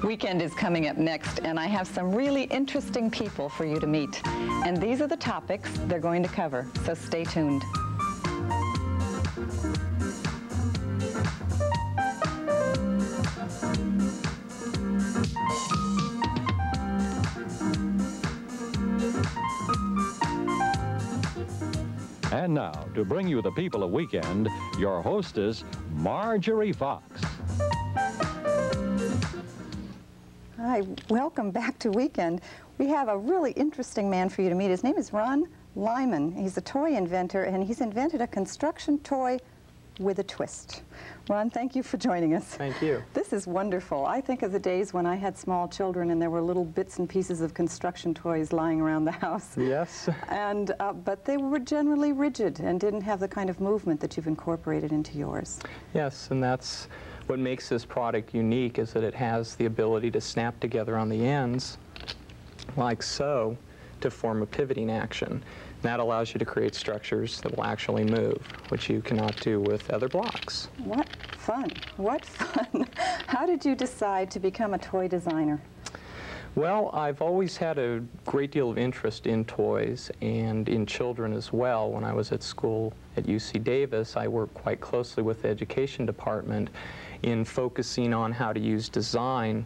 Weekend is coming up next, and I have some really interesting people for you to meet. And these are the topics they're going to cover, so stay tuned. And now, to bring you the people of Weekend, your hostess, Marjorie Fox. Hi, welcome back to Weekend. We have a really interesting man for you to meet. His name is Ron Lyman. He's a toy inventor, and he's invented a construction toy with a twist. Ron, thank you for joining us. Thank you. This is wonderful. I think of the days when I had small children and there were little bits and pieces of construction toys lying around the house. Yes. And, but they were generally rigid and didn't have the kind of movement that you've incorporated into yours. Yes, and that's what makes this product unique, is that it has the ability to snap together on the ends, like so, to form a pivoting action. That allows you to create structures that will actually move, which you cannot do with other blocks. What fun. What fun. How did you decide to become a toy designer? Well, I've always had a great deal of interest in toys and in children as well. When I was at school at UC Davis, I worked quite closely with the education department in focusing on how to use design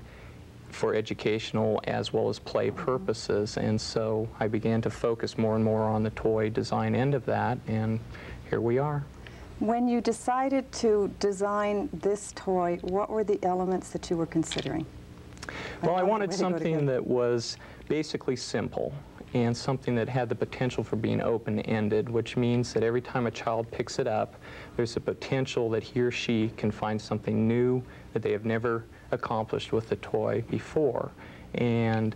for educational as well as play purposes, and so I began to focus more and more on the toy design end of that, and here we are. When you decided to design this toy, what were the elements that you were considering? Well, I wanted something that was basically simple and something that had the potential for being open-ended, which means that every time a child picks it up, there's a potential that he or she can find something new that they have never accomplished with the toy before. And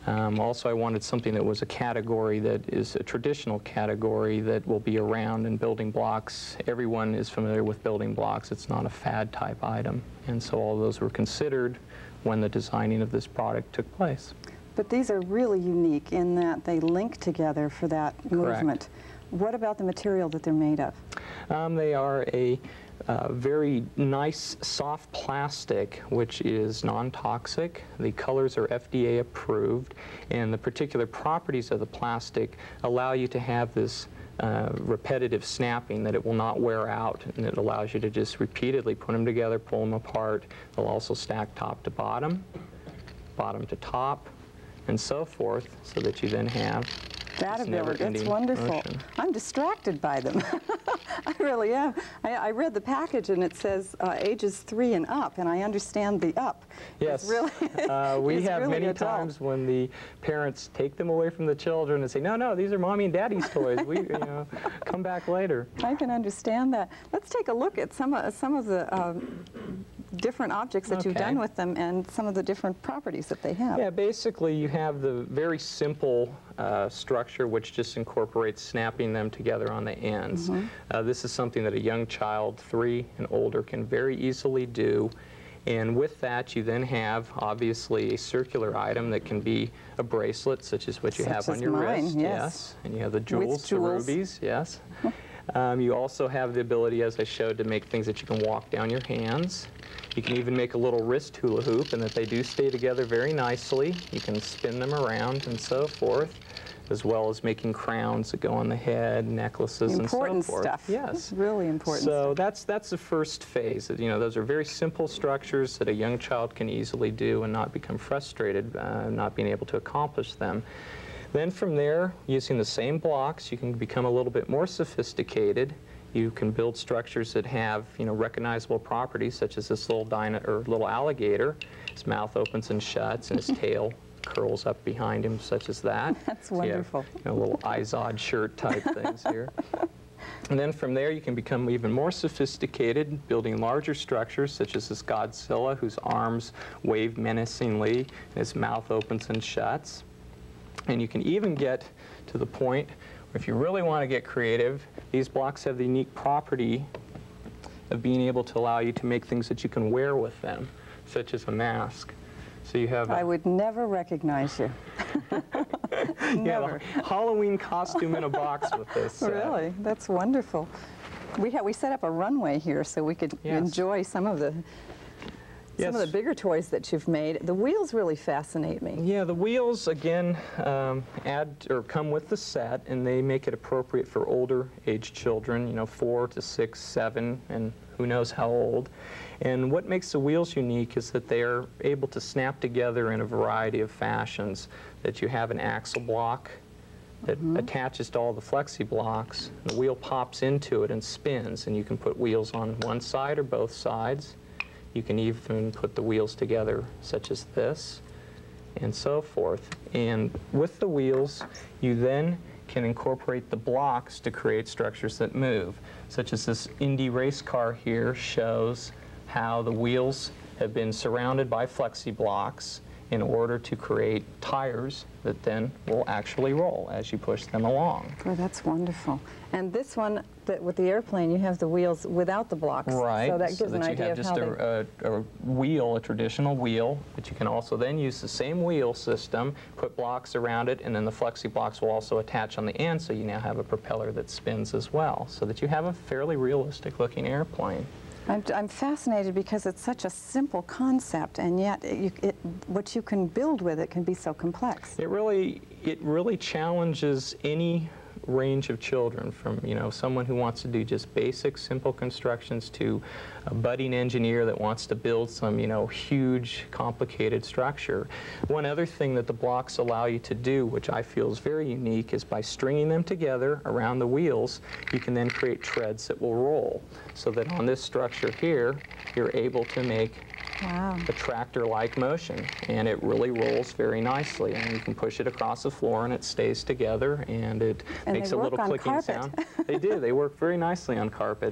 also I wanted something that was a category that is a traditional category that will be around in building blocks. Everyone is familiar with building blocks. It's not a fad type item. And so all those were considered when the designing of this product took place. But these are really unique in that they link together for that movement. Correct. What about the material that they're made of? They are a very nice soft plastic, which is non-toxic. The colors are FDA approved, and the particular properties of the plastic allow you to have this repetitive snapping, that it will not wear out, and it allows you to just repeatedly put them together, pull them apart. They'll also stack top to bottom, bottom to top, and so forth, so that you then have that ability. That's wonderful. motion. I'm distracted by them. I really am. I read the package and it says ages 3 and up, and I understand the up. Yes. It's really, we have really many adult. times when the parents take them away from the children and say, no, no, these are mommy and daddy's toys. We, come back later. I can understand that. Let's take a look at some of the different objects that you've done with them and some of the different properties that they have. Yeah, basically you have the very simple structure, which just incorporates snapping them together on the ends. This is something that a young child, 3 and older, can very easily do. And with that, you then have, obviously, a circular item that can be a bracelet, such as what you have on your wrist. Yes. And you have the jewels, the rubies, yes. You also have the ability, as I showed, to make things that you can walk down your hands. You can even make a little wrist hula hoop, and that they do stay together very nicely. You can spin them around and so forth, as well as making crowns that go on the head, necklaces, and so forth. Important stuff. Yes. That's really important So stuff. that's the first phase. Those are very simple structures that a young child can easily do and not become frustrated, not being able to accomplish them. Then from there, using the same blocks, you can become a little bit more sophisticated. You can build structures that have, recognizable properties, such as this little alligator. His mouth opens and shuts, and his tail curls up behind him, such as that. That's wonderful. So you have, little Izod shirt type things here. And then from there, you can become even more sophisticated, building larger structures, such as this Godzilla, whose arms wave menacingly, and his mouth opens and shuts. And you can even get to the point where, if you really want to get creative, these blocks have the unique property of being able to allow you to make things that you can wear with them, such as a mask. So you have I would never recognize you. Never. You have a Halloween costume in a box with this. Really? That's wonderful. We set up a runway here so we could enjoy some of the some of the bigger toys that you've made. The wheels really fascinate me. Yeah, the wheels, again, come with the set, and they make it appropriate for older age children, you know, 4 to 6, 7, and who knows how old. And what makes the wheels unique is that they are able to snap together in a variety of fashions, that you have an axle block that attaches to all the Flexiblocks. The wheel pops into it and spins, and you can put wheels on one side or both sides. You can even put the wheels together, such as this, and so forth. And with the wheels, you then can incorporate the blocks to create structures that move, such as this Indy race car here shows how the wheels have been surrounded by Flexiblocks in order to create tires that then will actually roll as you push them along. Oh, that's wonderful. And this one, with the airplane, you have the wheels without the blocks. Right, So that gives an idea of how you have just a wheel, a traditional wheel, but you can also then use the same wheel system, put blocks around it, and then the Flexiblocks will also attach on the end, so you now have a propeller that spins as well, so that you have a fairly realistic looking airplane. I'm fascinated because it's such a simple concept, and yet what you can build with it can be so complex. It really challenges any range of children, from, you know, someone who wants to do just basic simple constructions to a budding engineer that wants to build some, you know, huge complicated structure. One other thing that the blocks allow you to do, which I feel is very unique, is by stringing them together around the wheels, you can then create treads that will roll, so that on this structure here you're able to make a tractor-like motion, and it really rolls very nicely, and you can push it across the floor and it stays together, and it makes a little clicking sound. They do. They work very nicely on carpet.